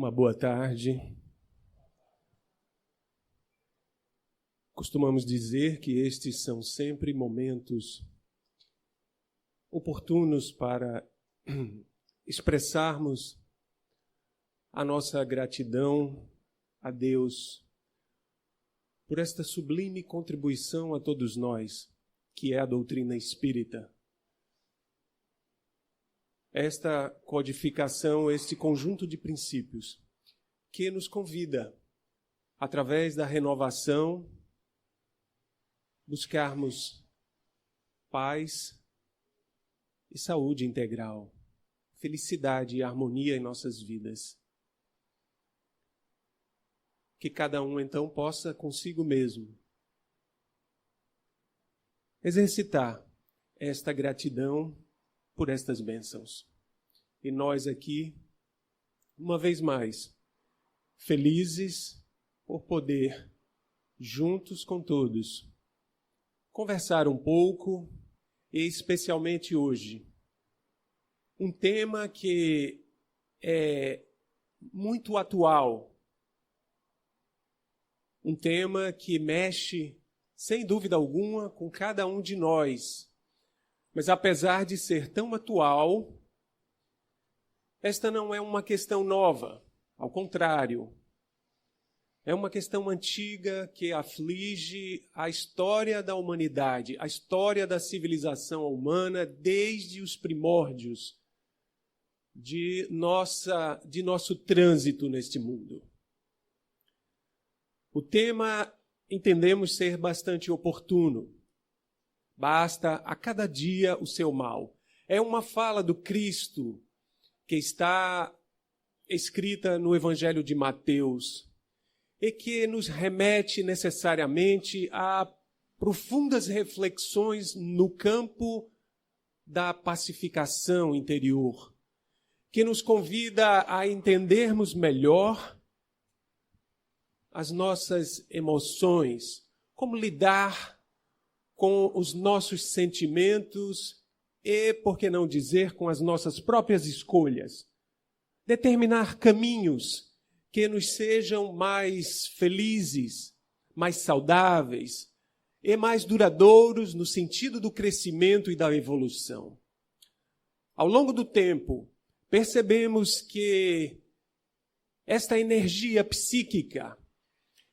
Uma boa tarde. Costumamos dizer que estes são sempre momentos oportunos para expressarmos a nossa gratidão a Deus por esta sublime contribuição a todos nós, que é a doutrina espírita. Esta codificação, este conjunto de princípios que nos convida, através da renovação, buscarmos paz e saúde integral, felicidade e harmonia em nossas vidas. Que cada um, então, possa consigo mesmo exercitar esta gratidão por estas bênçãos. E nós aqui, uma vez mais, felizes por poder, juntos com todos, conversar um pouco, e especialmente hoje, um tema que é muito atual, um tema que mexe, sem dúvida alguma, com cada um de nós. Mas apesar de ser tão atual, esta não é uma questão nova, ao contrário. É uma questão antiga que aflige a história da humanidade, a história da civilização humana desde os primórdios de nosso trânsito neste mundo. O tema entendemos ser bastante oportuno. Basta a cada dia o seu mal. É uma fala do Cristo que está escrita no Evangelho de Mateus e que nos remete necessariamente a profundas reflexões no campo da pacificação interior, que nos convida a entendermos melhor as nossas emoções, como lidar com os nossos sentimentos e, por que não dizer, com as nossas próprias escolhas. Determinar caminhos que nos sejam mais felizes, mais saudáveis e mais duradouros no sentido do crescimento e da evolução. Ao longo do tempo, percebemos que esta energia psíquica,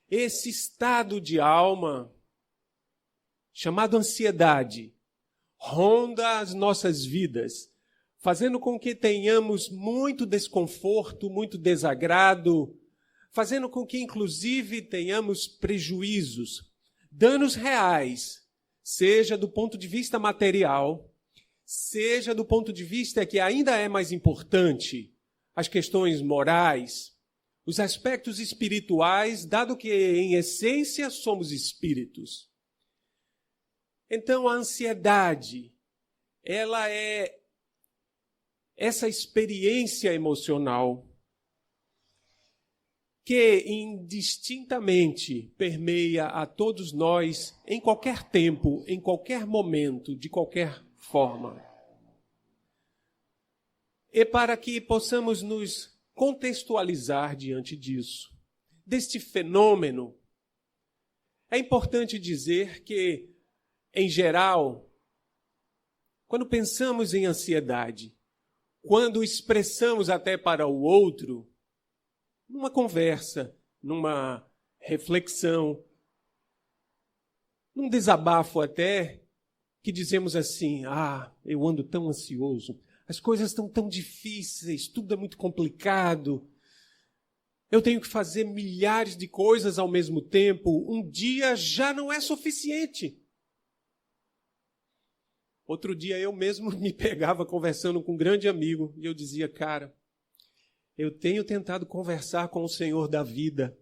esse estado de alma, chamado ansiedade, ronda as nossas vidas, fazendo com que tenhamos muito desconforto, muito desagrado, fazendo com que, inclusive, tenhamos prejuízos, danos reais, seja do ponto de vista material, seja do ponto de vista que ainda é mais importante, as questões morais, os aspectos espirituais, dado que, em essência, somos espíritos. Então, a ansiedade, ela é essa experiência emocional que indistintamente permeia a todos nós em qualquer tempo, em qualquer momento, de qualquer forma. E para que possamos nos contextualizar diante disso, deste fenômeno, é importante dizer que, em geral, quando pensamos em ansiedade, quando expressamos até para o outro, numa conversa, numa reflexão, num desabafo até, que dizemos assim, eu ando tão ansioso, as coisas estão tão difíceis, tudo é muito complicado, eu tenho que fazer milhares de coisas ao mesmo tempo, um dia já não é suficiente. Outro dia eu mesmo me pegava conversando com um grande amigo e eu dizia, cara, eu tenho tentado conversar com o Senhor da vida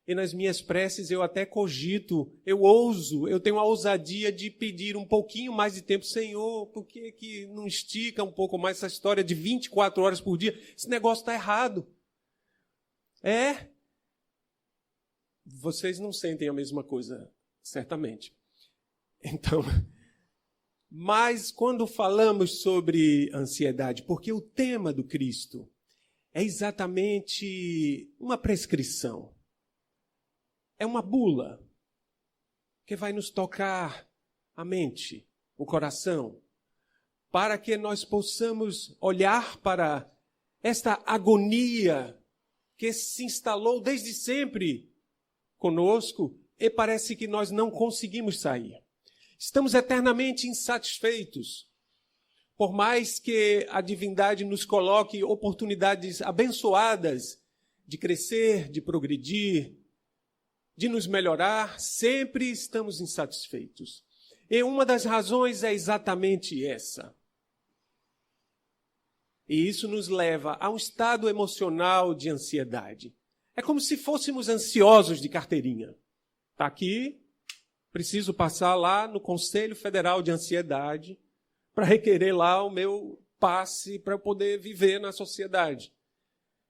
e nas minhas preces eu até cogito, eu ouso, eu tenho a ousadia de pedir um pouquinho mais de tempo. Senhor, por que não estica um pouco mais essa história de 24 horas por dia? Esse negócio está errado. Vocês não sentem a mesma coisa, certamente. Então, mas quando falamos sobre ansiedade, porque o tema do Cristo é exatamente uma prescrição. É uma bula que vai nos tocar a mente, o coração, para que nós possamos olhar para esta agonia que se instalou desde sempre conosco e parece que nós não conseguimos sair. Estamos eternamente insatisfeitos, por mais que a divindade nos coloque oportunidades abençoadas de crescer, de progredir, de nos melhorar, sempre estamos insatisfeitos. E uma das razões é exatamente essa. E isso nos leva a um estado emocional de ansiedade. É como se fôssemos ansiosos de carteirinha. Está aqui, preciso passar lá no Conselho Federal de Ansiedade para requerer lá o meu passe para eu poder viver na sociedade.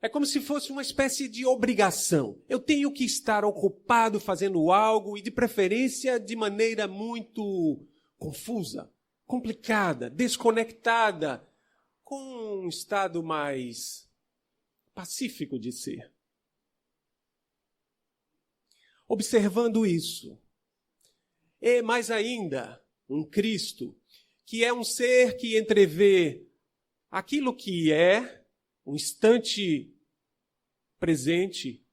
É como se fosse uma espécie de obrigação. Eu tenho que estar ocupado fazendo algo e, de preferência, de maneira muito confusa, complicada, desconectada, com um estado mais pacífico de ser. Observando isso, e mais ainda, um Cristo, que é um ser que entrevê aquilo que é, um instante presente,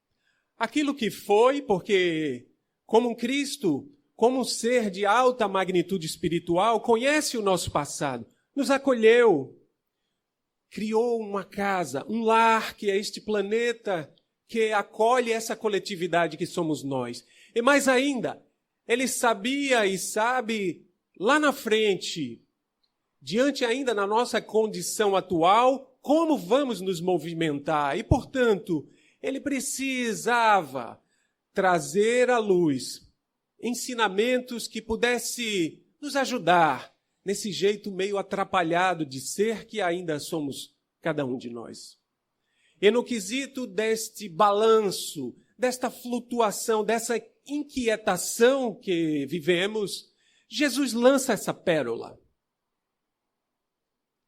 aquilo que foi, porque como um Cristo, como um ser de alta magnitude espiritual, conhece o nosso passado, nos acolheu, criou uma casa, um lar que é este planeta que acolhe essa coletividade que somos nós. E mais ainda, ele sabia e sabe lá na frente, diante ainda da nossa condição atual, como vamos nos movimentar. E, portanto, ele precisava trazer à luz ensinamentos que pudesse nos ajudar nesse jeito meio atrapalhado de ser que ainda somos cada um de nós. E no quesito deste balanço, desta flutuação, dessa inquietação que vivemos, Jesus lança essa pérola.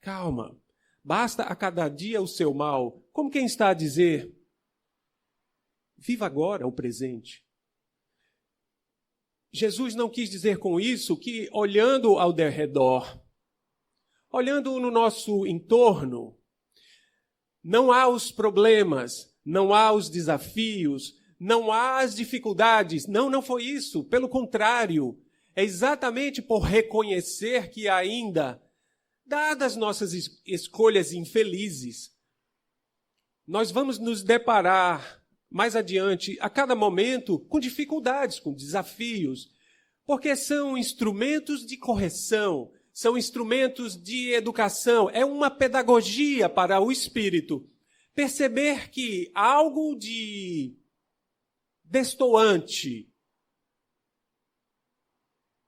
Calma, basta a cada dia o seu mal. Como quem está a dizer, viva agora o presente. Jesus não quis dizer com isso que, olhando ao derredor, olhando no nosso entorno, não há os problemas, não há os desafios, não há as dificuldades. Não, não foi isso. Pelo contrário, é exatamente por reconhecer que ainda, dadas nossas escolhas infelizes, nós vamos nos deparar mais adiante, a cada momento, com dificuldades, com desafios, porque são instrumentos de correção, são instrumentos de educação, é uma pedagogia para o espírito. Perceber que algo de destoante,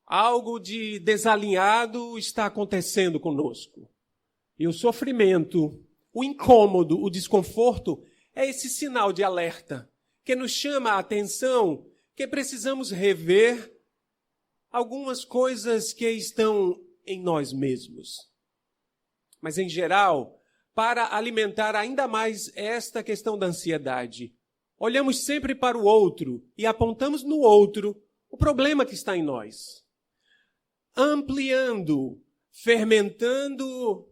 algo de desalinhado está acontecendo conosco. E o sofrimento, o incômodo, o desconforto, é esse sinal de alerta que nos chama a atenção que precisamos rever algumas coisas que estão em nós mesmos. Mas, em geral, para alimentar ainda mais esta questão da ansiedade, olhamos sempre para o outro e apontamos no outro o problema que está em nós. Ampliando, fermentando,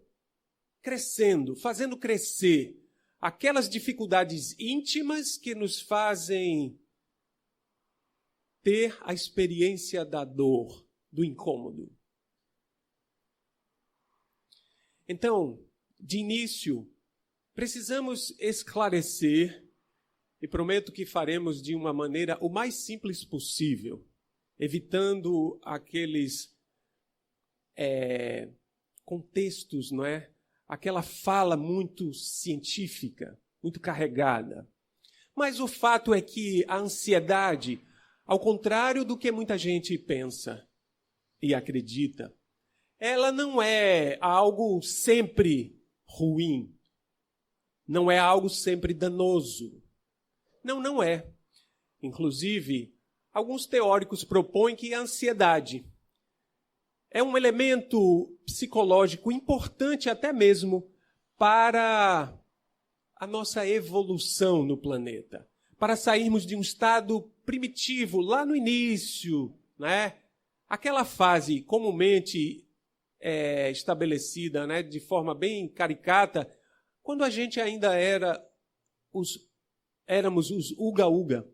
crescendo, fazendo crescer aquelas dificuldades íntimas que nos fazem ter a experiência da dor, do incômodo. Então, de início, precisamos esclarecer, e prometo que faremos de uma maneira o mais simples possível, evitando aqueles contextos, não é? Aquela fala muito científica, muito carregada. Mas o fato é que a ansiedade, ao contrário do que muita gente pensa e acredita, ela não é algo sempre ruim, não é algo sempre danoso. Não, não é. Inclusive, alguns teóricos propõem que a ansiedade é um elemento psicológico importante até mesmo para a nossa evolução no planeta, para sairmos de um estado primitivo lá no início, né? Aquela fase comumente estabelecida, né, de forma bem caricata, quando a gente ainda éramos os uga-uga,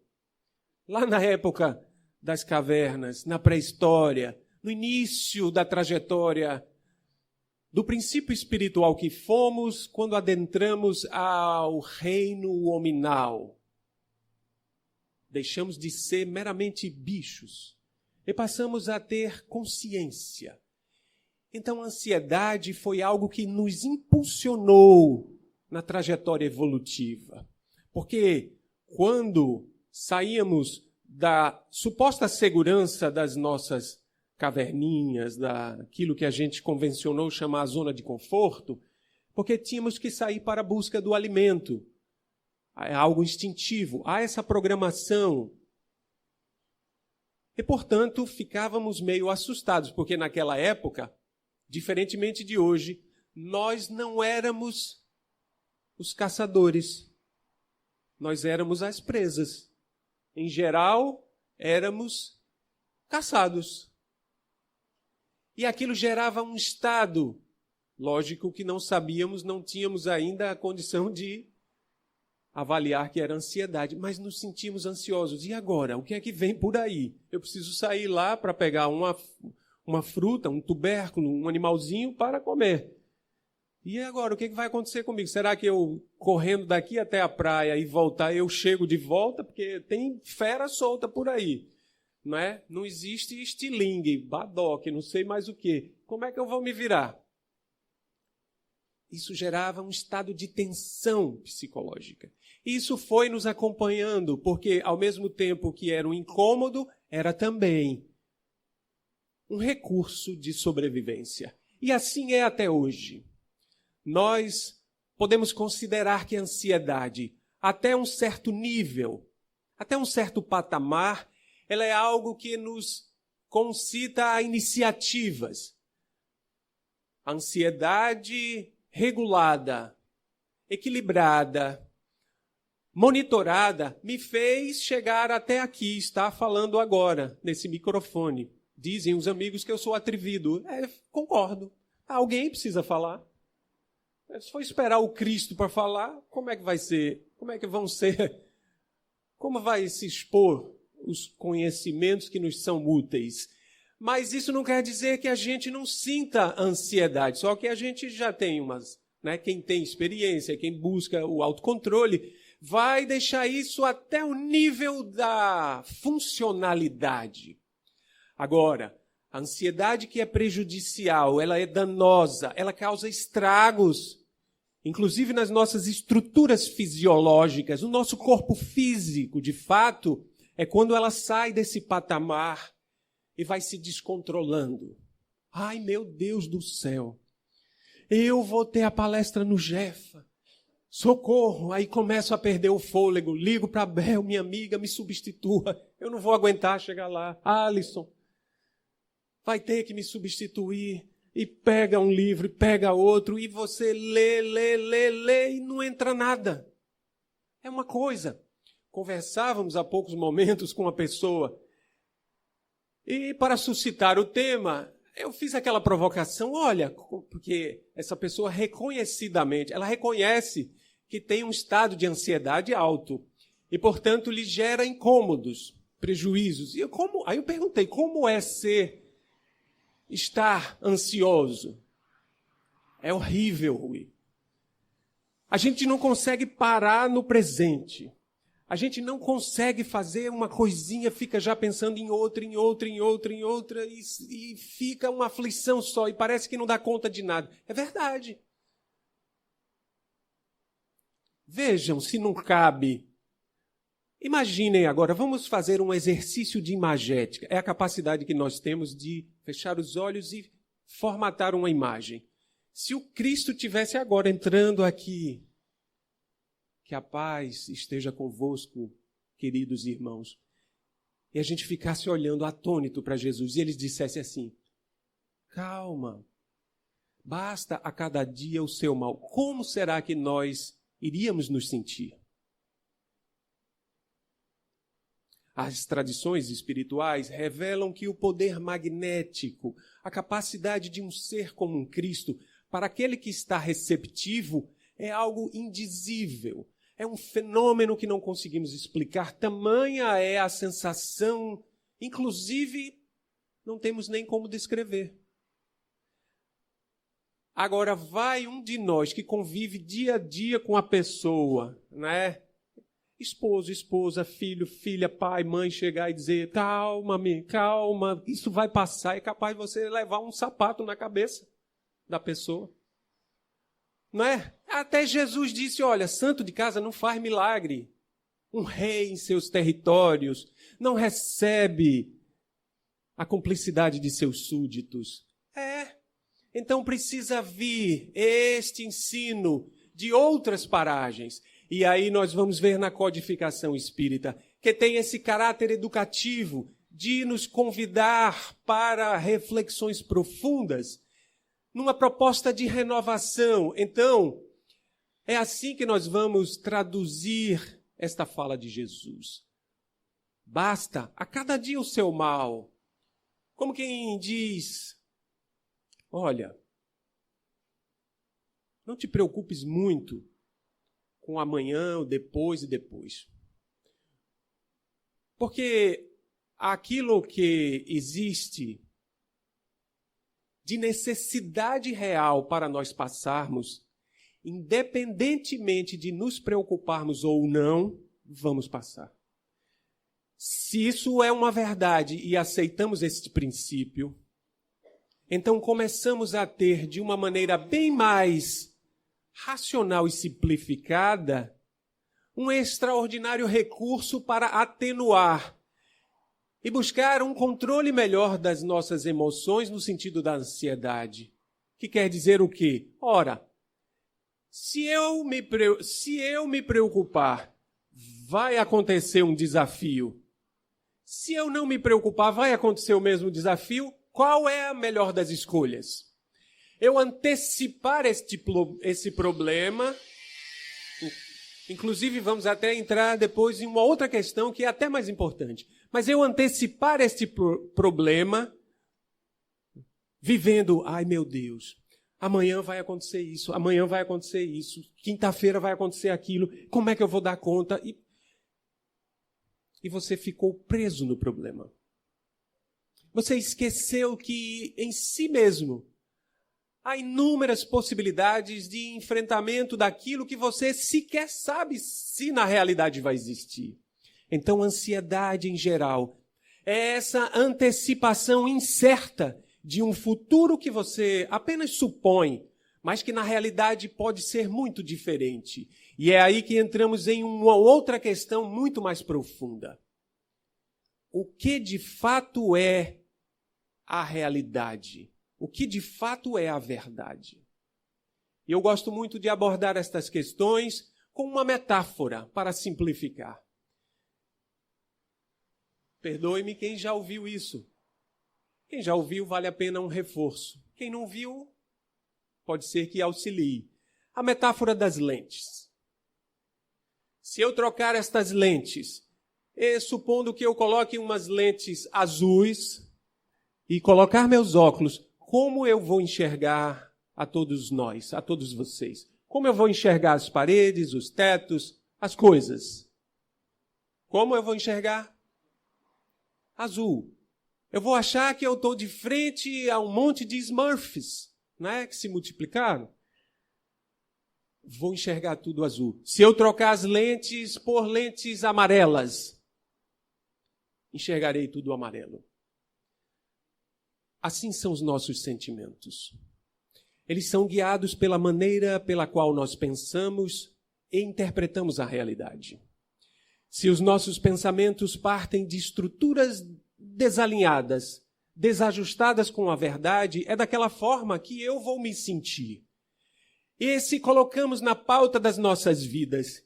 lá na época das cavernas, na pré-história, no início da trajetória do princípio espiritual que fomos quando adentramos ao reino hominal. Deixamos de ser meramente bichos e passamos a ter consciência. Então, a ansiedade foi algo que nos impulsionou na trajetória evolutiva. Porque quando saíamos da suposta segurança das nossas caverninhas, daquilo que a gente convencionou chamar a zona de conforto, porque tínhamos que sair para a busca do alimento. É algo instintivo, há essa programação. E, portanto, ficávamos meio assustados, porque naquela época, diferentemente de hoje, nós não éramos os caçadores, nós éramos as presas. Em geral, éramos caçados. E aquilo gerava um estado, lógico que não sabíamos, não tínhamos ainda a condição de avaliar que era ansiedade, mas nos sentimos ansiosos. E agora? O que é que vem por aí? Eu preciso sair lá para pegar uma fruta, um tubérculo, um animalzinho para comer. E agora, o que vai acontecer comigo? Será que eu, correndo daqui até a praia e voltar, eu chego de volta? Porque tem fera solta por aí. Não é? Não existe estilingue, badoque, não sei mais o quê. Como é que eu vou me virar? Isso gerava um estado de tensão psicológica. Isso foi nos acompanhando, porque ao mesmo tempo que era um incômodo, era também um recurso de sobrevivência. E assim é até hoje. Nós podemos considerar que a ansiedade, até um certo nível, até um certo patamar, ela é algo que nos concita a iniciativas. A ansiedade regulada, equilibrada, monitorada, me fez chegar até aqui, estar falando agora, nesse microfone. Dizem os amigos que eu sou atrevido. Concordo. Alguém precisa falar. Se for esperar o Cristo para falar, como é que vai ser? Como é que vão ser? Como vai se expor os conhecimentos que nos são úteis? Mas isso não quer dizer que a gente não sinta ansiedade, só que a gente já tem umas, né? Quem tem experiência, quem busca o autocontrole, vai deixar isso até o nível da funcionalidade. Agora, a ansiedade que é prejudicial, ela é danosa, ela causa estragos, inclusive nas nossas estruturas fisiológicas, no nosso corpo físico, de fato, é quando ela sai desse patamar e vai se descontrolando. Ai, meu Deus do céu, eu vou ter a palestra no Jefa. Socorro! Aí começo a perder o fôlego, ligo para a Bel, minha amiga, me substitua. Eu não vou aguentar chegar lá. Alisson vai ter que me substituir. E pega um livro, e pega outro, e você lê, e não entra nada. É uma coisa. Conversávamos há poucos momentos com uma pessoa, e para suscitar o tema, eu fiz aquela provocação, olha, porque essa pessoa reconhecidamente, ela reconhece que tem um estado de ansiedade alto, e, portanto, lhe gera incômodos, prejuízos. Aí eu perguntei, como é estar ansioso? É horrível, Rui. A gente não consegue parar no presente. A gente não consegue fazer uma coisinha, fica já pensando em outra, e fica uma aflição só, e parece que não dá conta de nada. É verdade. Vejam se não cabe. Imaginem agora, vamos fazer um exercício de imagética. É a capacidade que nós temos de fechar os olhos e formatar uma imagem. Se o Cristo tivesse agora entrando aqui, que a paz esteja convosco, queridos irmãos, e a gente ficasse olhando atônito para Jesus, e ele dissesse assim, calma, basta a cada dia o seu mal. Como será que nós iríamos nos sentir. As tradições espirituais revelam que o poder magnético, a capacidade de um ser como um Cristo, para aquele que está receptivo, é algo indizível. É um fenômeno que não conseguimos explicar. Tamanha é a sensação, inclusive, não temos nem como descrever. Agora, vai um de nós que convive dia a dia com a pessoa, né? Esposo, esposa, filho, filha, pai, mãe, chegar e dizer, calma, calma, isso vai passar. É capaz de você levar um sapato na cabeça da pessoa. Não é? Até Jesus disse, olha, santo de casa não faz milagre. Um rei em seus territórios não recebe a cumplicidade de seus súditos. Então precisa vir este ensino de outras paragens. E aí nós vamos ver na codificação espírita que tem esse caráter educativo de nos convidar para reflexões profundas, numa proposta de renovação. Então, é assim que nós vamos traduzir esta fala de Jesus. Basta a cada dia o seu mal. Como quem diz, olha, não te preocupes muito com amanhã, o depois e depois. Porque aquilo que existe de necessidade real para nós passarmos, independentemente de nos preocuparmos ou não, vamos passar. Se isso é uma verdade e aceitamos este princípio, então começamos a ter de uma maneira bem mais racional e simplificada um extraordinário recurso para atenuar e buscar um controle melhor das nossas emoções no sentido da ansiedade. Que quer dizer o quê? Ora, se eu me preocupar, vai acontecer um desafio. Se eu não me preocupar, vai acontecer o mesmo desafio. Qual é a melhor das escolhas? Eu antecipar esse problema. Inclusive, vamos até entrar depois em uma outra questão que é até mais importante. Mas eu antecipar este problema vivendo, ai meu Deus, amanhã vai acontecer isso, quinta-feira vai acontecer aquilo, como é que eu vou dar conta? E você ficou preso no problema. Você esqueceu que em si mesmo há inúmeras possibilidades de enfrentamento daquilo que você sequer sabe se na realidade vai existir. Então, ansiedade em geral é essa antecipação incerta de um futuro que você apenas supõe, mas que na realidade pode ser muito diferente. E é aí que entramos em uma outra questão muito mais profunda. O que de fato é a realidade? O que de fato é a verdade? E eu gosto muito de abordar estas questões com uma metáfora para simplificar. Perdoe-me quem já ouviu isso. Quem já ouviu, vale a pena um reforço. Quem não viu, pode ser que auxilie. A metáfora das lentes. Se eu trocar estas lentes, supondo que eu coloque umas lentes azuis e colocar meus óculos, como eu vou enxergar a todos nós, a todos vocês? Como eu vou enxergar as paredes, os tetos, as coisas? Como eu vou enxergar? Azul. Eu vou achar que eu estou de frente a um monte de Smurfs, né, que se multiplicaram. Vou enxergar tudo azul. Se eu trocar as lentes por lentes amarelas, enxergarei tudo amarelo. Assim são os nossos sentimentos. Eles são guiados pela maneira pela qual nós pensamos e interpretamos a realidade. Se os nossos pensamentos partem de estruturas desalinhadas, desajustadas com a verdade, é daquela forma que eu vou me sentir. E se colocamos na pauta das nossas vidas,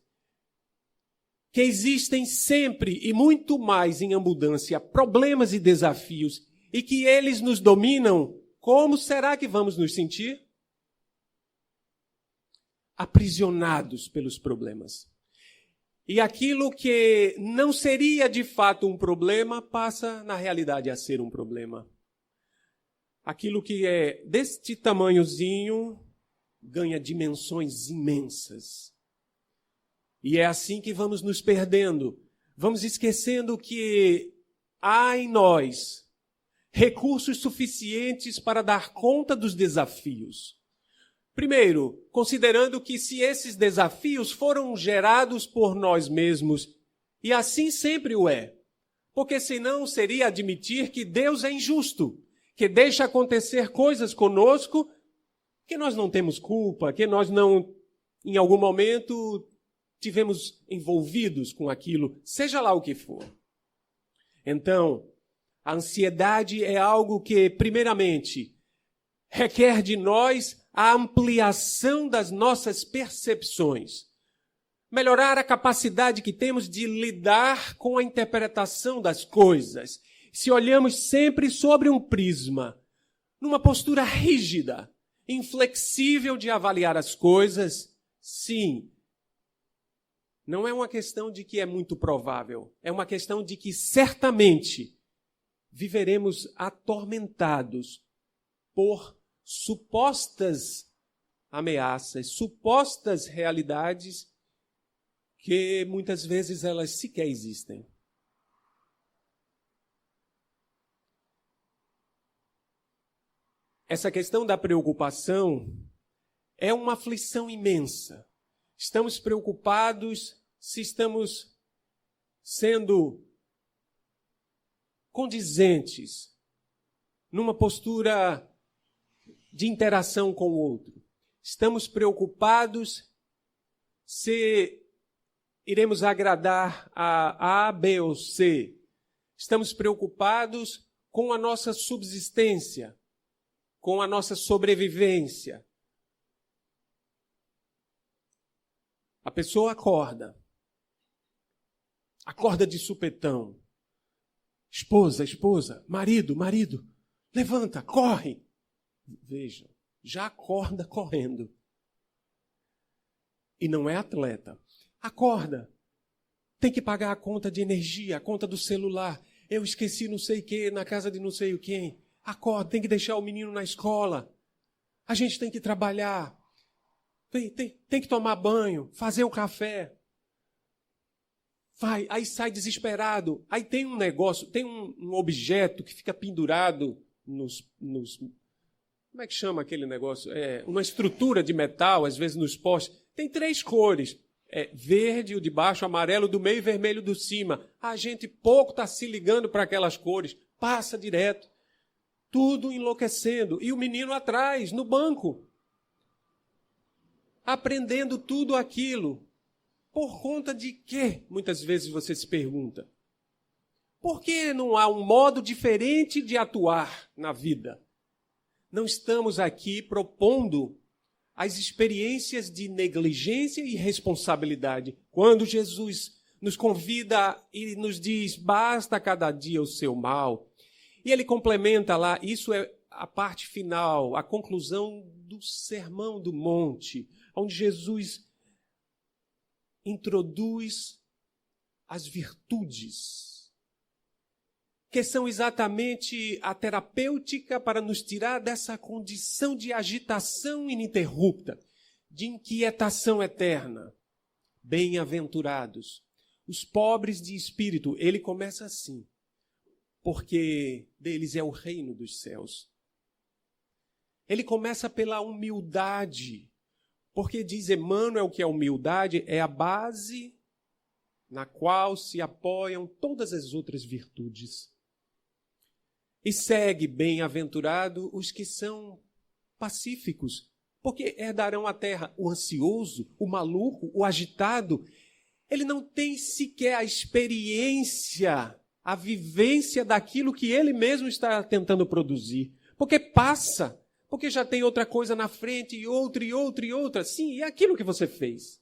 que existem sempre e muito mais em abundância problemas e desafios, e que eles nos dominam, como será que vamos nos sentir? aprisionados pelos problemas. E aquilo que não seria de fato um problema passa, na realidade, a ser um problema. Aquilo que é deste tamanhozinho ganha dimensões imensas. E é assim que vamos nos perdendo. Vamos esquecendo que há em nós recursos suficientes para dar conta dos desafios. Primeiro, considerando que se esses desafios foram gerados por nós mesmos, e assim sempre o é, porque senão seria admitir que Deus é injusto, que deixa acontecer coisas conosco que nós não temos culpa, que nós não, em algum momento, tivemos envolvidos com aquilo, seja lá o que for. Então, a ansiedade é algo que, primeiramente, requer de nós a ampliação das nossas percepções. Melhorar a capacidade que temos de lidar com a interpretação das coisas. Se olhamos sempre sobre um prisma, numa postura rígida, inflexível de avaliar as coisas, sim, não é uma questão de que é muito provável, é uma questão de que certamente viveremos atormentados por supostas ameaças, supostas realidades que muitas vezes elas sequer existem. Essa questão da preocupação é uma aflição imensa. Estamos preocupados se estamos sendo condizentes numa postura de interação com o outro. Estamos preocupados se iremos agradar a A, B ou C. Estamos preocupados com a nossa subsistência, com a nossa sobrevivência. A pessoa acorda de supetão. Esposa, marido, levanta, corre. Vejam, já acorda correndo. E não é atleta. Acorda. Tem que pagar a conta de energia, a conta do celular. Eu esqueci não sei o que na casa de não sei o quem. Acorda, tem que deixar o menino na escola. A gente tem que trabalhar. Tem que tomar banho, fazer um café. Vai, aí sai desesperado. Aí tem um negócio, tem um objeto que fica pendurado nos como é que chama aquele negócio? Uma estrutura de metal, às vezes nos postes. Tem 3 cores. Verde, o de baixo, amarelo do meio e vermelho do cima. A gente pouco está se ligando para aquelas cores. Passa direto. Tudo enlouquecendo. E o menino atrás, no banco. Aprendendo tudo aquilo. Por conta de quê? Muitas vezes você se pergunta. Por que não há um modo diferente de atuar na vida? Não estamos aqui propondo as experiências de negligência e responsabilidade. Quando Jesus nos convida e nos diz, basta cada dia o seu mal. E ele complementa lá, isso é a parte final, a conclusão do Sermão do Monte, onde Jesus introduz as virtudes, que são exatamente a terapêutica para nos tirar dessa condição de agitação ininterrupta, de inquietação eterna. Bem-aventurados, os pobres de espírito. Ele começa assim, porque deles é o reino dos céus. Ele começa pela humildade, porque diz Emmanuel que a humildade é a base na qual se apoiam todas as outras virtudes. E segue bem-aventurado os que são pacíficos, porque herdarão a terra. O ansioso, o maluco, o agitado, ele não tem sequer a experiência, a vivência daquilo que ele mesmo está tentando produzir. Porque passa, porque já tem outra coisa na frente, e outra, e outra, e outra. Sim, e aquilo que você fez?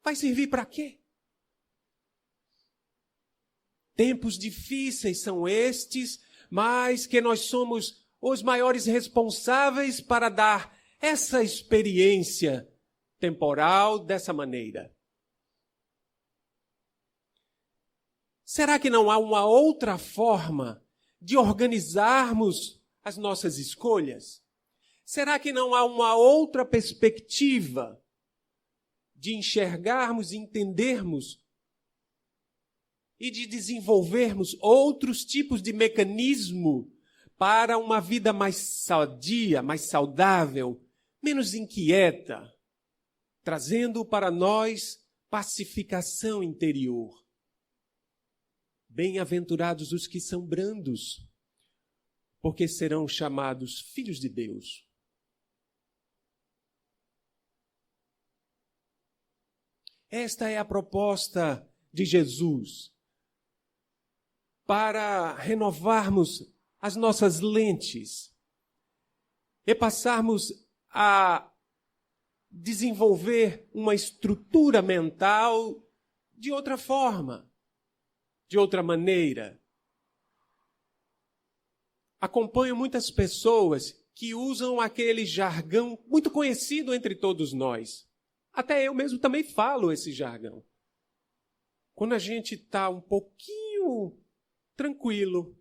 Vai servir para quê? Tempos difíceis são estes, mas que nós somos os maiores responsáveis para dar essa experiência temporal dessa maneira. Será que não há uma outra forma de organizarmos as nossas escolhas? Será que não há uma outra perspectiva de enxergarmos e entendermos e de desenvolvermos outros tipos de mecanismo para uma vida mais sadia, mais saudável, menos inquieta, trazendo para nós pacificação interior? Bem-aventurados os que são brandos, porque serão chamados filhos de Deus. Esta é a proposta de Jesus para renovarmos as nossas lentes e passarmos a desenvolver uma estrutura mental de outra forma, de outra maneira. Acompanho muitas pessoas que usam aquele jargão muito conhecido entre todos nós. Até eu mesmo também falo esse jargão. Quando a gente está um pouquinho tranquilo,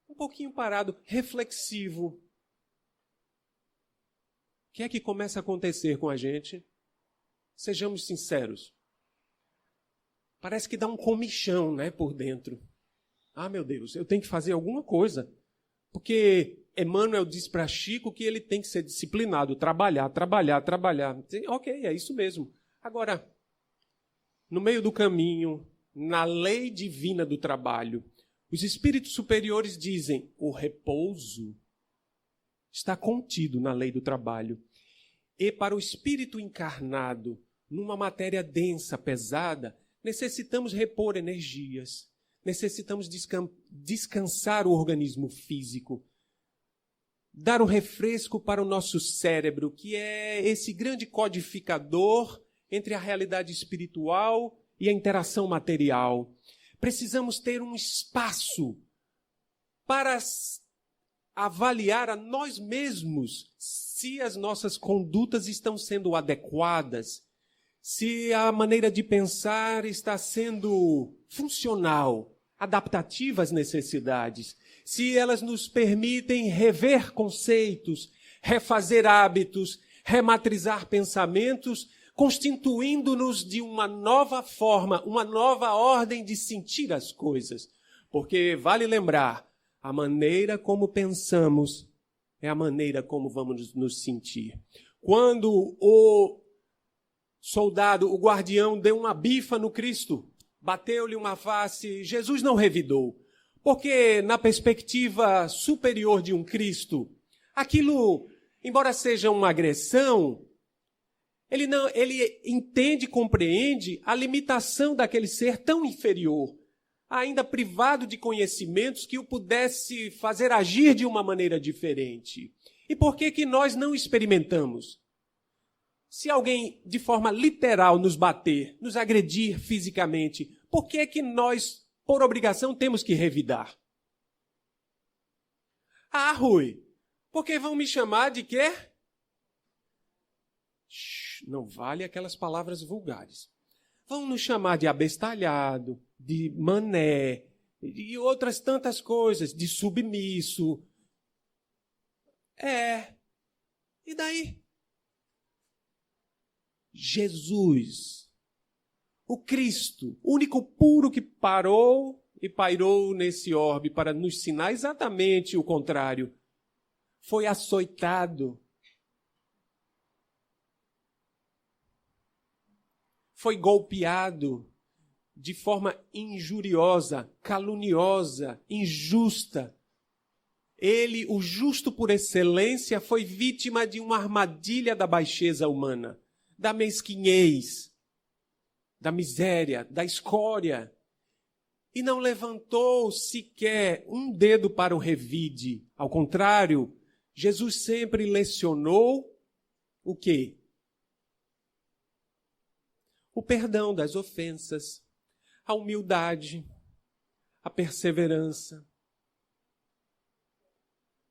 um pouquinho parado, reflexivo, o que é que começa a acontecer com a gente? Sejamos sinceros. Parece que dá um comichão, né, por dentro. Ah, meu Deus, eu tenho que fazer alguma coisa. Porque Emmanuel diz para Chico que ele tem que ser disciplinado, trabalhar. Ok, é isso mesmo. Agora, no meio do caminho, na lei divina do trabalho, os espíritos superiores dizem: o repouso está contido na lei do trabalho. E para o espírito encarnado, numa matéria densa, pesada, necessitamos repor energias. Necessitamos descansar o organismo físico, dar um refresco para o nosso cérebro, que é esse grande codificador entre a realidade espiritual e a interação material. Precisamos ter um espaço para avaliar a nós mesmos se as nossas condutas estão sendo adequadas, se a maneira de pensar está sendo funcional, adaptativa às necessidades, se elas nos permitem rever conceitos, refazer hábitos, rematrizar pensamentos, constituindo-nos de uma nova forma, uma nova ordem de sentir as coisas. Porque vale lembrar, a maneira como pensamos é a maneira como vamos nos sentir. Quando o soldado, o guardião, deu uma bifa no Cristo, bateu-lhe uma face, Jesus não revidou. Porque na perspectiva superior de um Cristo, aquilo, embora seja uma agressão, ele entende, compreende a limitação daquele ser tão inferior, ainda privado de conhecimentos que o pudesse fazer agir de uma maneira diferente. E por que nós não experimentamos? Se alguém, de forma literal, nos bater, nos agredir fisicamente, por que nós, por obrigação, temos que revidar? Ah, Rui, porque vão me chamar de quê? Não vale aquelas palavras vulgares. Vão nos chamar de abestalhado, de mané, e outras tantas coisas, de submisso. E daí? Jesus, o Cristo, o único puro que parou e pairou nesse orbe para nos ensinar exatamente o contrário, foi açoitado, foi golpeado de forma injuriosa, caluniosa, injusta. Ele, o justo por excelência, foi vítima de uma armadilha da baixeza humana, da mesquinhez, da miséria, da escória. E não levantou sequer um dedo para o revide. Ao contrário, Jesus sempre lecionou o quê? O perdão das ofensas, a humildade, a perseverança,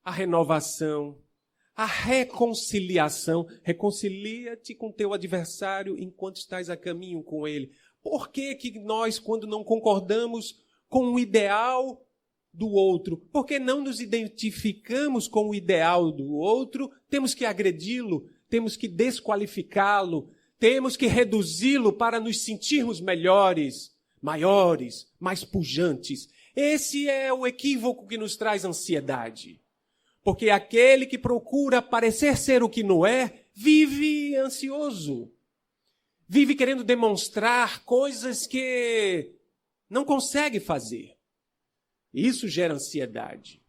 a renovação, a reconciliação. Reconcilia-te com teu adversário enquanto estás a caminho com ele. Por que que nós, quando não concordamos com o ideal do outro, por que não nos identificamos com o ideal do outro, temos que agredi-lo, temos que desqualificá-lo, temos que reduzi-lo para nos sentirmos melhores, maiores, mais pujantes? Esse é o equívoco que nos traz ansiedade. Porque aquele que procura parecer ser o que não é, vive ansioso. Vive querendo demonstrar coisas que não consegue fazer. Isso gera ansiedade.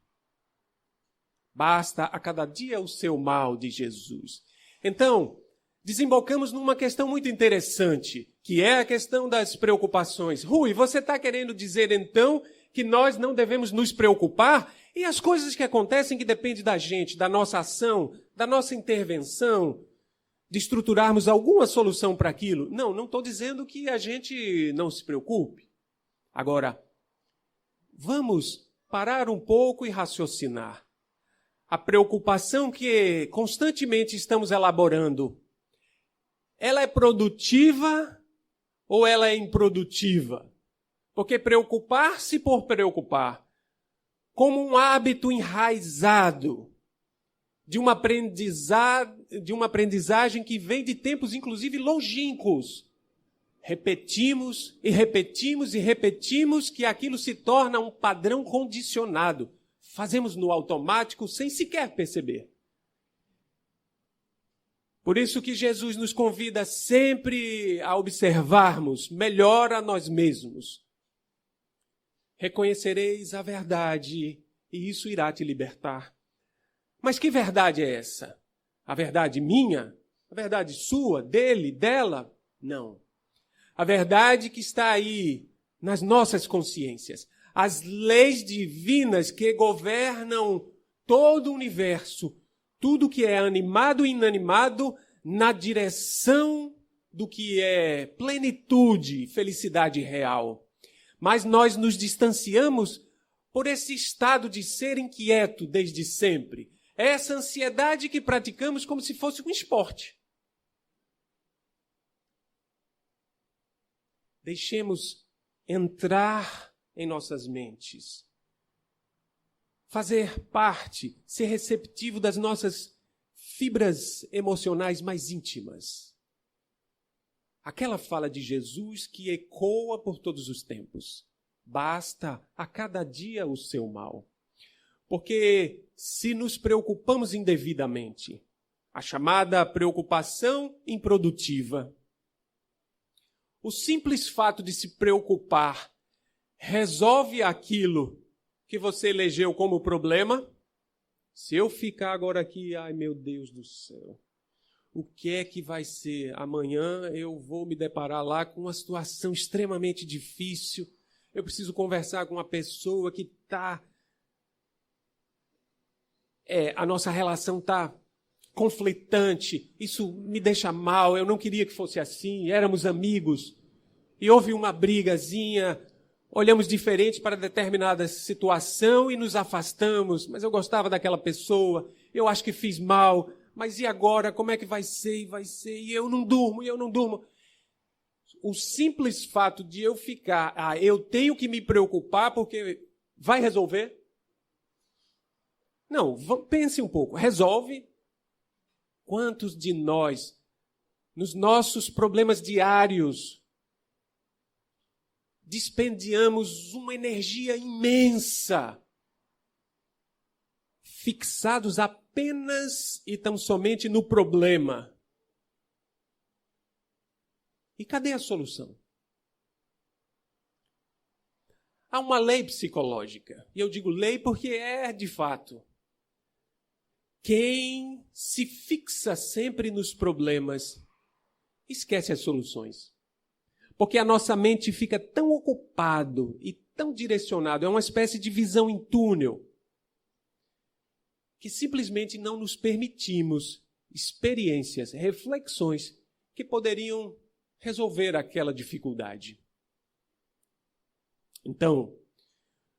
Basta a cada dia o seu mal, diz Jesus. Então, desembocamos numa questão muito interessante, que é a questão das preocupações. Rui, você está querendo dizer então que nós não devemos nos preocupar? E as coisas que acontecem que dependem da gente, da nossa ação, da nossa intervenção, de estruturarmos alguma solução para aquilo? Não estou dizendo que a gente não se preocupe. Agora, vamos parar um pouco e raciocinar. A preocupação que constantemente estamos elaborando, ela é produtiva ou ela é improdutiva? Porque preocupar-se por preocupar, como um hábito enraizado de uma aprendizagem que vem de tempos, inclusive, longínquos. Repetimos e repetimos e repetimos que aquilo se torna um padrão condicionado. Fazemos no automático sem sequer perceber. Por isso que Jesus nos convida sempre a observarmos melhor a nós mesmos. Reconhecereis a verdade e isso irá te libertar. Mas que verdade é essa? A verdade minha? A verdade sua? Dele? Dela? Não. A verdade que está aí nas nossas consciências. As leis divinas que governam todo o universo. Tudo que é animado e inanimado na direção do que é plenitude, felicidade real. Mas nós nos distanciamos por esse estado de ser inquieto desde sempre. Essa ansiedade que praticamos como se fosse um esporte. Deixemos entrar em nossas mentes. Fazer parte, ser receptivo das nossas fibras emocionais mais íntimas. Aquela fala de Jesus que ecoa por todos os tempos. Basta a cada dia o seu mal. Porque se nos preocupamos indevidamente, a chamada preocupação improdutiva, o simples fato de se preocupar resolve aquilo que você elegeu como problema? Se eu ficar agora aqui, ai meu Deus do céu, o que é que vai ser? Amanhã eu vou me deparar lá com uma situação extremamente difícil. Eu preciso conversar com uma pessoa que está... a nossa relação está conflitante. Isso me deixa mal. Eu não queria que fosse assim. Éramos amigos. E houve uma brigazinha. Olhamos diferente para determinada situação e nos afastamos. Mas eu gostava daquela pessoa. Eu acho que fiz mal. Mas e agora? Como é que vai ser? E eu não durmo. O simples fato de eu ficar, eu tenho que me preocupar porque vai resolver? Não, pense um pouco. Resolve? Quantos de nós, nos nossos problemas diários, dispendiamos uma energia imensa, fixados apenas e tão somente no problema? E cadê a solução? Há uma lei psicológica, e eu digo lei porque é de fato. Quem se fixa sempre nos problemas, esquece as soluções. Porque a nossa mente fica tão ocupado e tão direcionado, é uma espécie de visão em túnel, que simplesmente não nos permitimos experiências, reflexões que poderiam resolver aquela dificuldade. Então,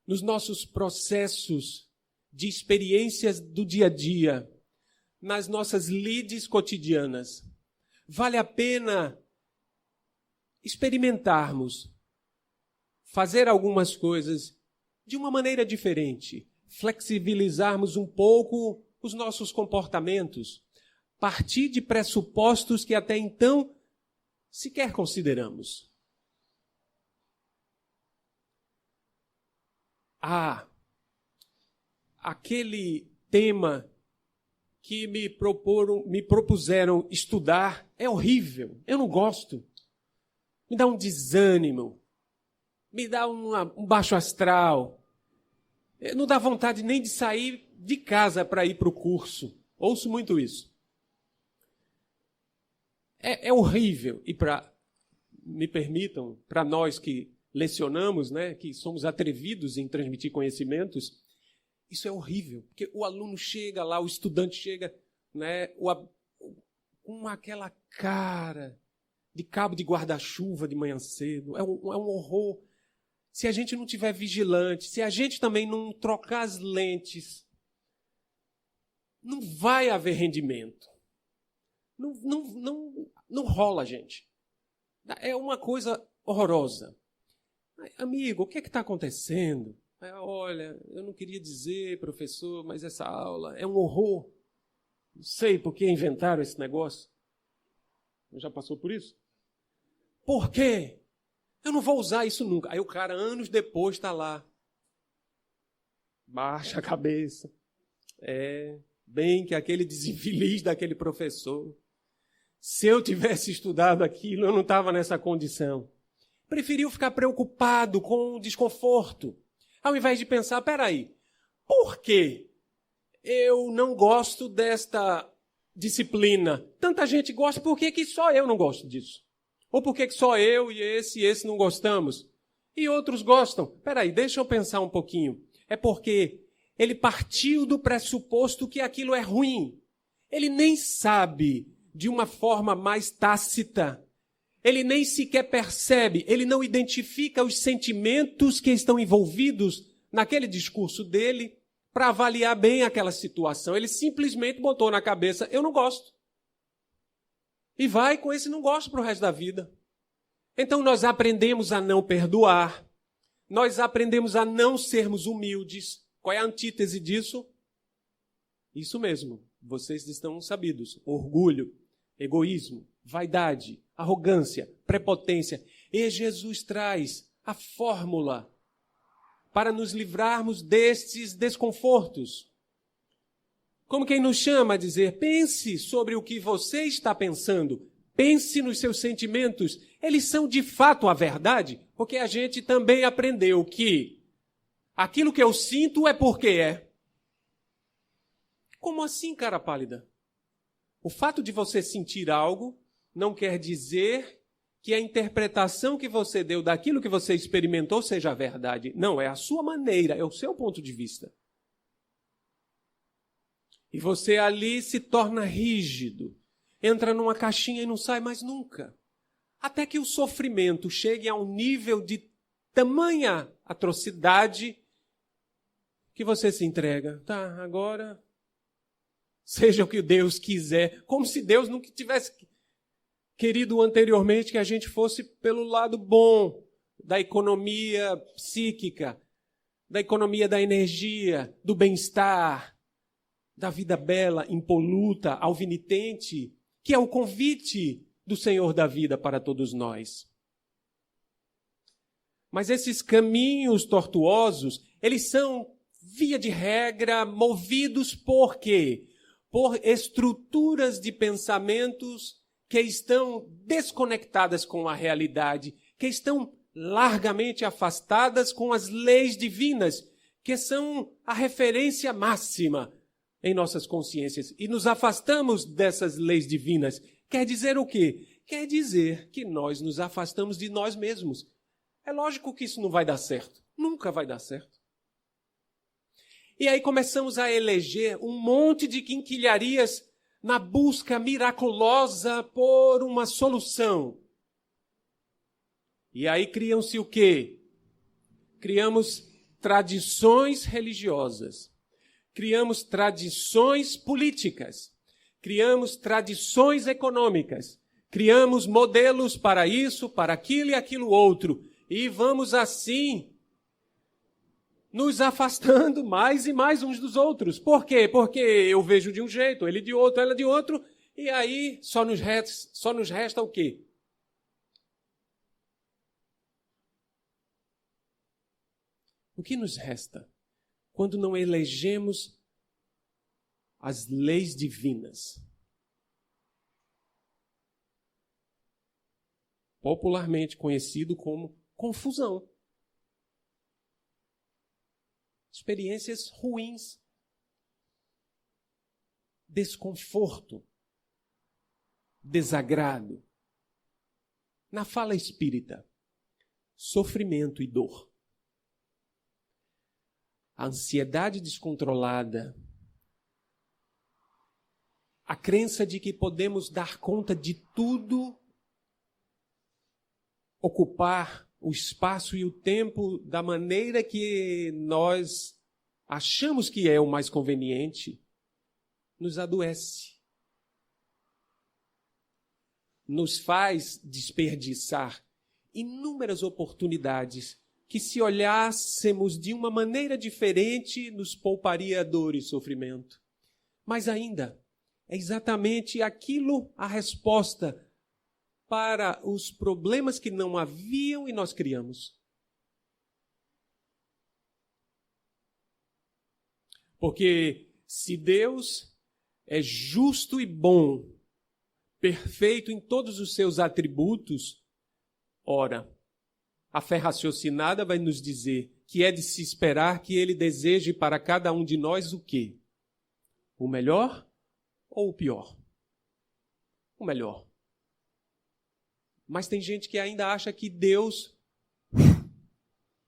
nos nossos processos de experiências do dia a dia, nas nossas lides cotidianas. Vale a pena experimentarmos, fazer algumas coisas de uma maneira diferente, flexibilizarmos um pouco os nossos comportamentos, partir de pressupostos que até então sequer consideramos. Aquele tema que me propuseram estudar é horrível, eu não gosto. Me dá um desânimo, me dá um baixo astral. Não dá vontade nem de sair de casa para ir para o curso. Ouço muito isso. É horrível. E me permitam, para nós que lecionamos, né, que somos atrevidos em transmitir conhecimentos, isso é horrível. Porque o aluno chega lá, o estudante chega, né, com aquela cara de cabo de guarda-chuva de manhã cedo. É um horror. Se a gente não estiver vigilante, se a gente também não trocar as lentes, não vai haver rendimento. Não rola, gente. É uma coisa horrorosa. Amigo, o que está acontecendo? Olha, eu não queria dizer, professor, mas essa aula é um horror. Não sei por que inventaram esse negócio. Já passou por isso? Por quê? Eu não vou usar isso nunca. Aí o cara, anos depois, está lá. Baixa a cabeça. Bem que aquele desinfeliz daquele professor. Se eu tivesse estudado aquilo, eu não estava nessa condição. Preferiu ficar preocupado com o desconforto. Ao invés de pensar, peraí, por que eu não gosto desta disciplina? Tanta gente gosta, por que só eu não gosto disso? Ou por que só eu e esse não gostamos? E outros gostam? Peraí, deixa eu pensar um pouquinho. É porque ele partiu do pressuposto que aquilo é ruim. Ele nem sabe, de uma forma mais tácita, ele nem sequer percebe, ele não identifica os sentimentos que estão envolvidos naquele discurso dele para avaliar bem aquela situação. Ele simplesmente botou na cabeça, eu não gosto. E vai com esse não gosto para o resto da vida. Então nós aprendemos a não perdoar, nós aprendemos a não sermos humildes. Qual é a antítese disso? Isso mesmo, vocês estão sabidos. Orgulho, egoísmo, vaidade, arrogância, prepotência. E Jesus traz a fórmula para nos livrarmos destes desconfortos. Como quem nos chama a dizer, pense sobre o que você está pensando, pense nos seus sentimentos, eles são de fato a verdade, porque a gente também aprendeu que aquilo que eu sinto é porque é. Como assim, cara pálida? O fato de você sentir algo não quer dizer que a interpretação que você deu daquilo que você experimentou seja a verdade. Não, é a sua maneira, é o seu ponto de vista. E você ali se torna rígido, entra numa caixinha e não sai mais nunca. Até que o sofrimento chegue a um nível de tamanha atrocidade que você se entrega. Tá, agora, seja o que Deus quiser. Como se Deus não tivesse querido anteriormente que a gente fosse pelo lado bom da economia psíquica, da economia da energia, do bem-estar, da vida bela, impoluta, alvinitente, que é o convite do Senhor da vida para todos nós. Mas esses caminhos tortuosos, eles são, via de regra, movidos por quê? Por estruturas de pensamentos que estão desconectadas com a realidade, que estão largamente afastadas com as leis divinas, que são a referência máxima em nossas consciências. E nos afastamos dessas leis divinas. Quer dizer o quê? Quer dizer que nós nos afastamos de nós mesmos. É lógico que isso não vai dar certo. Nunca vai dar certo. E aí começamos a eleger um monte de quinquilharias na busca miraculosa por uma solução. E aí criam-se o quê? Criamos tradições religiosas. Criamos tradições políticas. criamos tradições econômicas, criamos modelos para isso, para aquilo e aquilo outro, e vamos assim nos afastando mais e mais uns dos outros. Por quê? Porque eu vejo de um jeito, ele de outro, ela de outro, e aí só nos resta o quê? O que nos resta quando não elegemos as leis divinas? Popularmente conhecido como confusão. Experiências ruins. Desconforto. Desagrado. Na fala espírita, sofrimento e dor. A ansiedade descontrolada. A crença de que podemos dar conta de tudo, ocupar o espaço e o tempo da maneira que nós achamos que é o mais conveniente, nos adoece. Nos faz desperdiçar inúmeras oportunidades que, se olhássemos de uma maneira diferente, nos pouparia dor e sofrimento. Mas ainda, é exatamente aquilo a resposta para os problemas que não haviam e nós criamos. Porque se Deus é justo e bom, perfeito em todos os seus atributos, ora, a fé raciocinada vai nos dizer que é de se esperar que Ele deseje para cada um de nós o quê? O melhor ou o pior? O melhor. Mas tem gente que ainda acha que Deus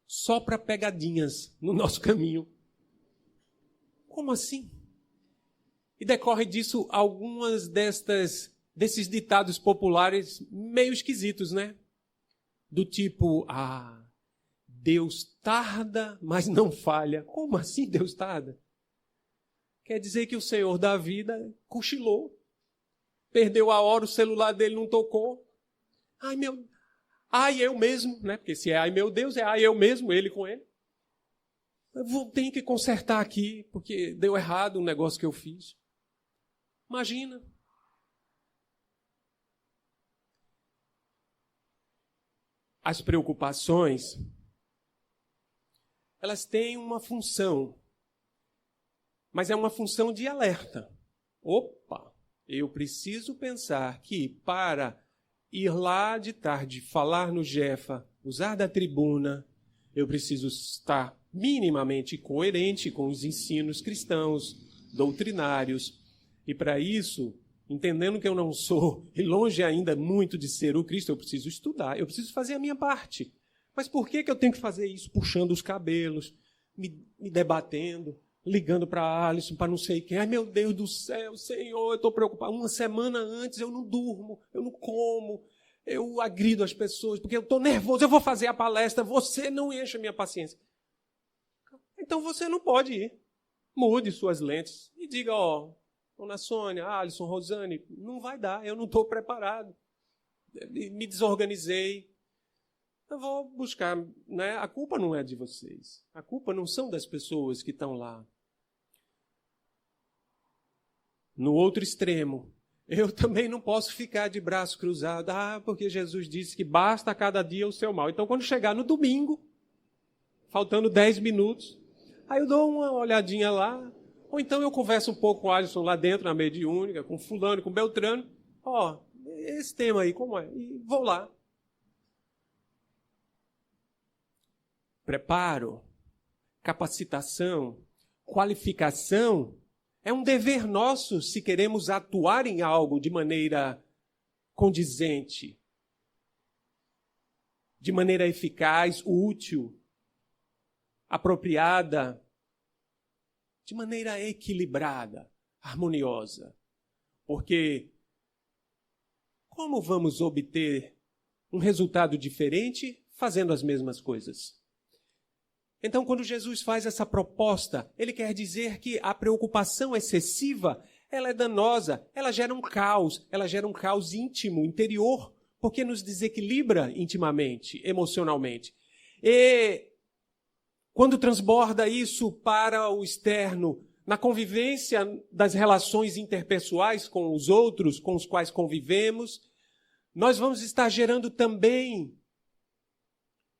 sopra pegadinhas no nosso caminho. Como assim? E decorre disso algumas desses ditados populares meio esquisitos, né? Do tipo, Deus tarda, mas não falha. Como assim Deus tarda? Quer dizer que o Senhor da vida cochilou. Perdeu a hora, o celular dele não tocou. Eu mesmo, né? Porque se é ai meu Deus, é ai eu mesmo, ele com ele. Tenho que consertar aqui, porque deu errado um negócio que eu fiz. Imagina. As preocupações, elas têm uma função, mas é uma função de alerta. Opa, eu preciso pensar que para ir lá de tarde, falar no Jefa, usar da tribuna, eu preciso estar minimamente coerente com os ensinos cristãos, doutrinários. E para isso, entendendo que eu não sou, e longe ainda muito de ser o Cristo, eu preciso estudar, eu preciso fazer a minha parte. Mas por que eu tenho que fazer isso? Puxando os cabelos, me debatendo, ligando para Alisson, para não sei quem. Ai, meu Deus do céu, Senhor, eu estou preocupado. Uma semana antes eu não durmo, eu não como, eu agrido as pessoas, porque eu estou nervoso, eu vou fazer a palestra, você não enche a minha paciência. Então você não pode ir. Mude suas lentes e diga, Dona Sônia, Alisson, Rosane, não vai dar, eu não estou preparado. Me desorganizei. Eu vou buscar, né? A culpa não é de vocês. A culpa não são das pessoas que estão lá. No outro extremo, eu também não posso ficar de braço cruzado. Porque Jesus disse que basta a cada dia o seu mal. Então, quando chegar no domingo, faltando 10 minutos, aí eu dou uma olhadinha lá, ou então eu converso um pouco com o Alisson lá dentro, na mediúnica, com fulano, com Beltrano. Esse tema aí, como é? E vou lá. Preparo, capacitação, qualificação é um dever nosso se queremos atuar em algo de maneira condizente, de maneira eficaz, útil, apropriada, de maneira equilibrada, harmoniosa. Porque como vamos obter um resultado diferente fazendo as mesmas coisas? Então, quando Jesus faz essa proposta, ele quer dizer que a preocupação excessiva, ela é danosa, ela gera um caos íntimo, interior, porque nos desequilibra intimamente, emocionalmente. E quando transborda isso para o externo, na convivência das relações interpessoais com os outros, com os quais convivemos, nós vamos estar gerando também,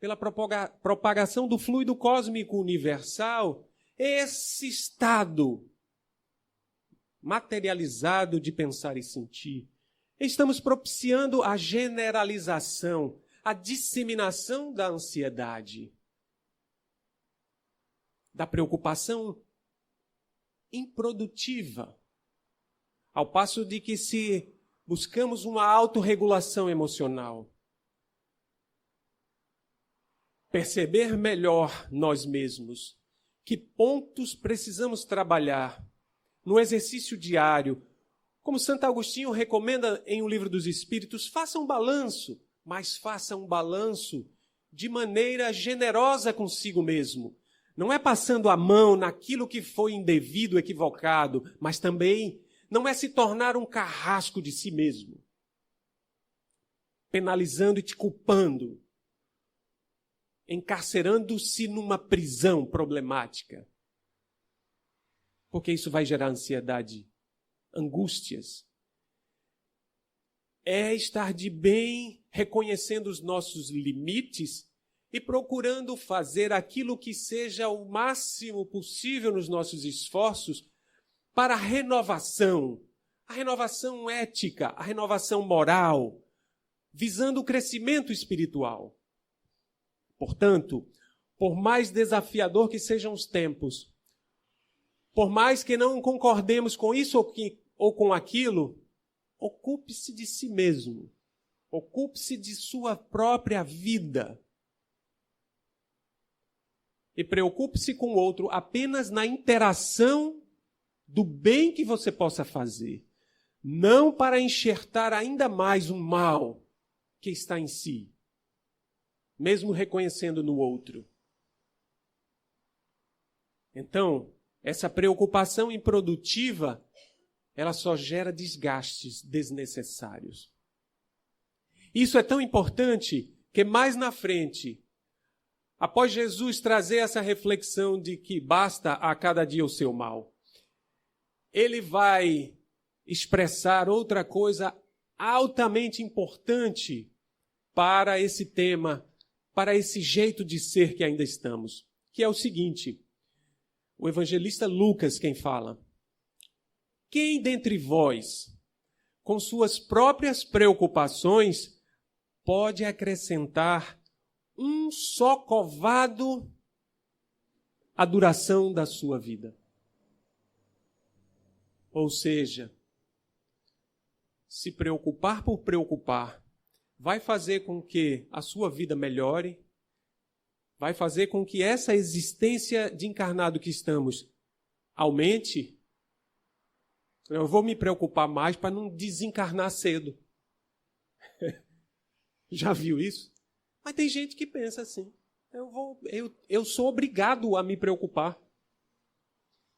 pela propagação do fluido cósmico universal, esse estado materializado de pensar e sentir. Estamos propiciando a generalização, a disseminação da ansiedade, da preocupação improdutiva, ao passo de que se buscamos uma autorregulação emocional, perceber melhor nós mesmos, que pontos precisamos trabalhar no exercício diário. Como Santo Agostinho recomenda em O Livro dos Espíritos, faça um balanço, mas faça um balanço de maneira generosa consigo mesmo. Não é passando a mão naquilo que foi indevido, equivocado, mas também não é se tornar um carrasco de si mesmo, penalizando e te culpando, encarcerando-se numa prisão problemática. Porque isso vai gerar ansiedade, angústias. É estar de bem, reconhecendo os nossos limites e procurando fazer aquilo que seja o máximo possível nos nossos esforços para a renovação ética, a renovação moral, visando o crescimento espiritual. Portanto, por mais desafiador que sejam os tempos, por mais que não concordemos com isso ou com aquilo, ocupe-se de si mesmo, ocupe-se de sua própria vida. E preocupe-se com o outro apenas na interação do bem que você possa fazer, não para enxertar ainda mais um mal que está em si, mesmo reconhecendo no outro. Então, essa preocupação improdutiva, ela só gera desgastes desnecessários. Isso é tão importante que mais na frente, após Jesus trazer essa reflexão de que basta a cada dia o seu mal, ele vai expressar outra coisa altamente importante para esse tema, para esse jeito de ser que ainda estamos, que é o seguinte: o evangelista Lucas quem fala: quem dentre vós, com suas próprias preocupações, pode acrescentar um só covado à duração da sua vida? Ou seja, se preocupar por preocupar vai fazer com que a sua vida melhore, vai fazer com que essa existência de encarnado que estamos aumente. Eu vou me preocupar mais para não desencarnar cedo. Já viu isso? Mas tem gente que pensa assim: eu sou obrigado a me preocupar.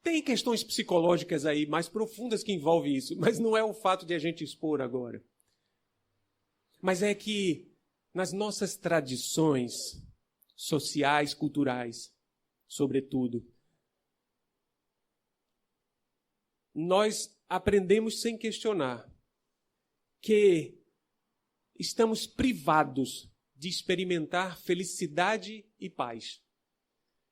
Tem questões psicológicas aí mais profundas que envolvem isso, mas não é o fato de a gente expor agora. Mas é que nas nossas tradições sociais, culturais, sobretudo, nós aprendemos sem questionar que estamos privados de experimentar felicidade e paz.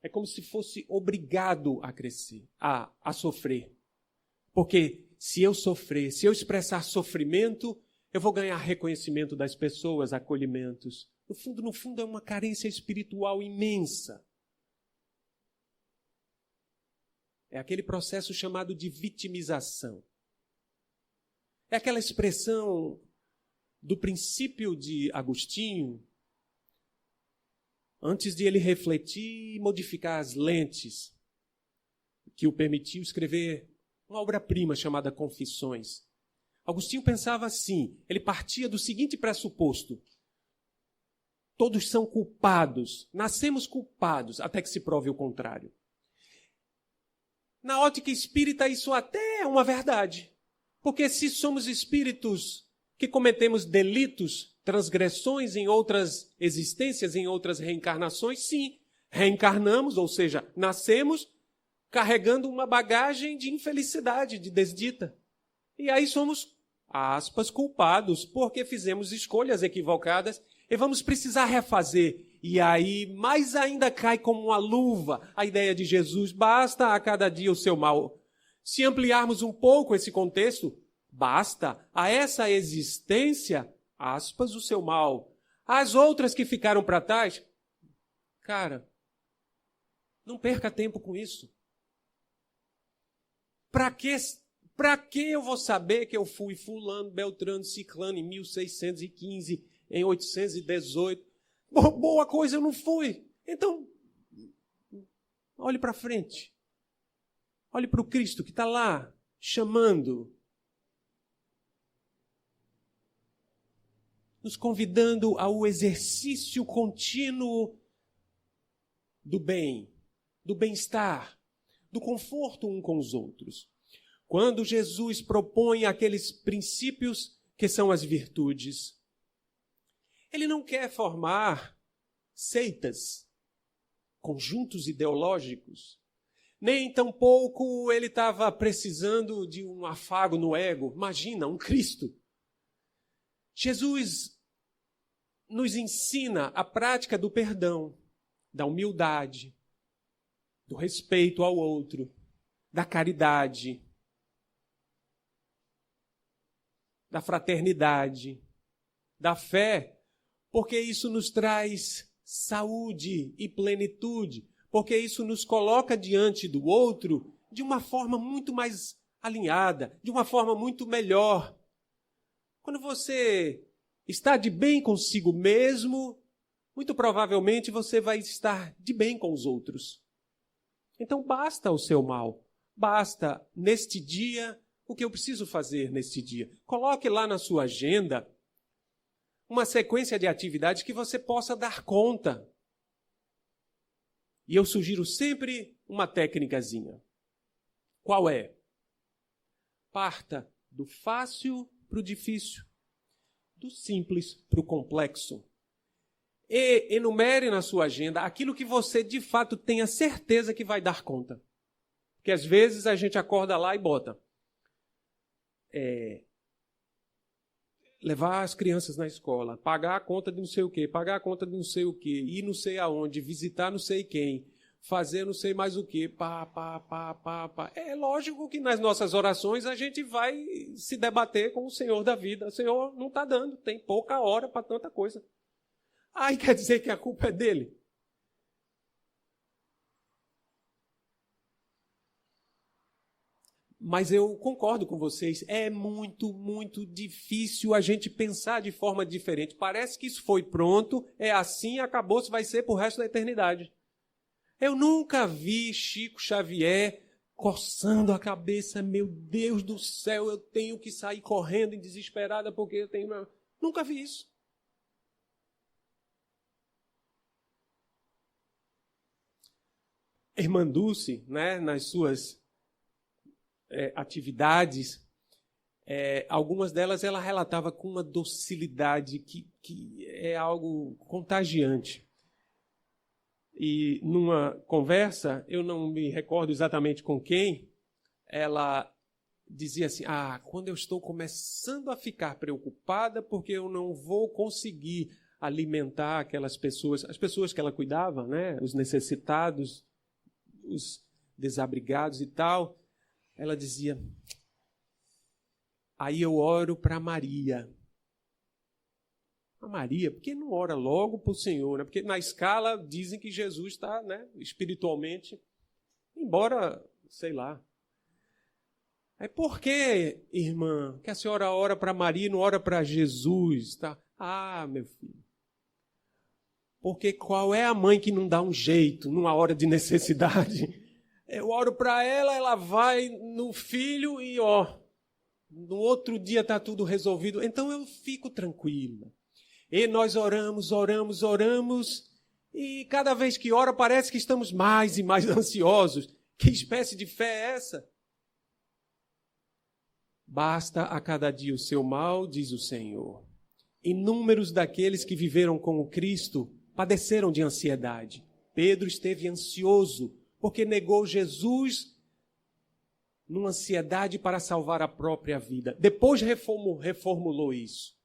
É como se fosse obrigado a crescer, a sofrer. Porque se eu sofrer, se eu expressar sofrimento, eu vou ganhar reconhecimento das pessoas, acolhimentos. No fundo, é uma carência espiritual imensa. É aquele processo chamado de vitimização. É aquela expressão do princípio de Agostinho, antes de ele refletir e modificar as lentes, que o permitiu escrever uma obra-prima chamada Confissões. Agostinho pensava assim, ele partia do seguinte pressuposto: todos são culpados, nascemos culpados, até que se prove o contrário. Na ótica espírita, isso até é uma verdade. Porque se somos espíritos que cometemos delitos, transgressões em outras existências, em outras reencarnações, sim, reencarnamos, ou seja, nascemos carregando uma bagagem de infelicidade, de desdita. E aí somos, aspas, culpados, porque fizemos escolhas equivocadas e vamos precisar refazer. E aí, mais ainda cai como uma luva a ideia de Jesus, basta a cada dia o seu mal. Se ampliarmos um pouco esse contexto, basta a essa existência, aspas, o seu mal. As outras que ficaram para trás, cara, não perca tempo com isso. Para que eu vou saber que eu fui fulano, beltrano, ciclano em 1615, em 818? Boa coisa eu não fui. Então, olhe para frente. Olhe para o Cristo que está lá, chamando. Nos convidando ao exercício contínuo do bem, do bem-estar, do conforto um com os outros. Quando Jesus propõe aqueles princípios que são as virtudes, ele não quer formar seitas, conjuntos ideológicos, nem tampouco ele estava precisando de um afago no ego. Imagina, um Cristo. Jesus nos ensina a prática do perdão, da humildade, do respeito ao outro, da caridade, da fraternidade, da fé, porque isso nos traz saúde e plenitude, porque isso nos coloca diante do outro de uma forma muito mais alinhada, de uma forma muito melhor. Quando você está de bem consigo mesmo, muito provavelmente você vai estar de bem com os outros. Então basta o seu mal, basta neste dia o que eu preciso fazer neste dia. Coloque lá na sua agenda uma sequência de atividades que você possa dar conta. E eu sugiro sempre uma técnicazinha. Qual é? Parta do fácil para o difícil, do simples para o complexo. E enumere na sua agenda aquilo que você de fato tenha certeza que vai dar conta. Porque às vezes a gente acorda lá e bota. Levar as crianças na escola, pagar a conta de não sei o quê, pagar a conta de não sei o quê, ir não sei aonde, visitar não sei quem, fazer não sei mais o quê, É lógico que nas nossas orações a gente vai se debater com o Senhor da vida. O Senhor não está dando, tem pouca hora para tanta coisa. Aí quer dizer que a culpa é dele. Mas eu concordo com vocês, é muito, muito difícil a gente pensar de forma diferente. Parece que isso foi pronto, é assim, acabou, vai ser para o resto da eternidade. Eu nunca vi Chico Xavier coçando a cabeça, meu Deus do céu, eu tenho que sair correndo em desesperada porque eu tenho... Nunca vi isso. Irmã Dulce, né, nas suas atividades, algumas delas ela relatava com uma docilidade que é algo contagiante. E numa conversa, eu não me recordo exatamente com quem, ela dizia assim, quando eu estou começando a ficar preocupada porque eu não vou conseguir alimentar aquelas pessoas, as pessoas que ela cuidava, né, os necessitados, os desabrigados e tal, ela dizia, aí eu oro para Maria. A Maria, por que não ora logo para o Senhor? Né? Porque na escala dizem que Jesus está, né, espiritualmente, embora, sei lá. Aí por que, irmã, que a senhora ora para Maria e não ora para Jesus? Tá? Meu filho. Porque qual é a mãe que não dá um jeito numa hora de necessidade? Eu oro para ela, ela vai no filho e, no outro dia está tudo resolvido. Então eu fico tranquila. E nós oramos, e cada vez que ora parece que estamos mais e mais ansiosos. Que espécie de fé é essa? Basta a cada dia o seu mal, diz o Senhor. Inúmeros daqueles que viveram com o Cristo padeceram de ansiedade. Pedro esteve ansioso porque negou Jesus numa ansiedade para salvar a própria vida. Depois reformulou isso.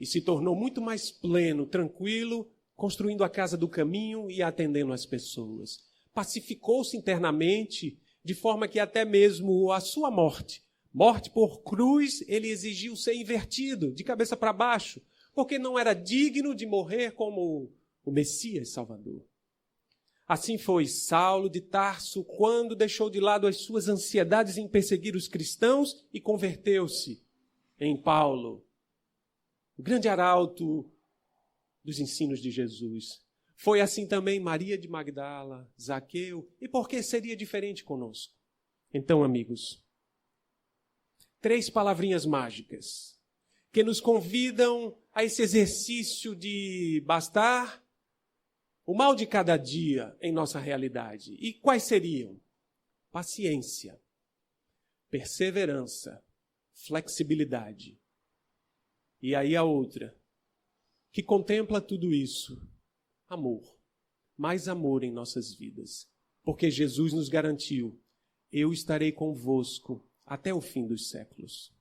E se tornou muito mais pleno, tranquilo, construindo a casa do caminho e atendendo as pessoas. Pacificou-se internamente, de forma que até mesmo a sua morte por cruz, ele exigiu ser invertido, de cabeça para baixo, porque não era digno de morrer como o Messias Salvador. Assim foi Saulo de Tarso, quando deixou de lado as suas ansiedades em perseguir os cristãos e converteu-se em Paulo, o grande arauto dos ensinos de Jesus. Foi assim também Maria de Magdala, Zaqueu, e por que seria diferente conosco? Então, amigos, 3 palavrinhas mágicas que nos convidam a esse exercício de bastar o mal de cada dia em nossa realidade. E quais seriam? Paciência, perseverança, flexibilidade. E aí a outra, que contempla tudo isso, amor. Mais amor em nossas vidas. Porque Jesus nos garantiu, eu estarei convosco até o fim dos séculos.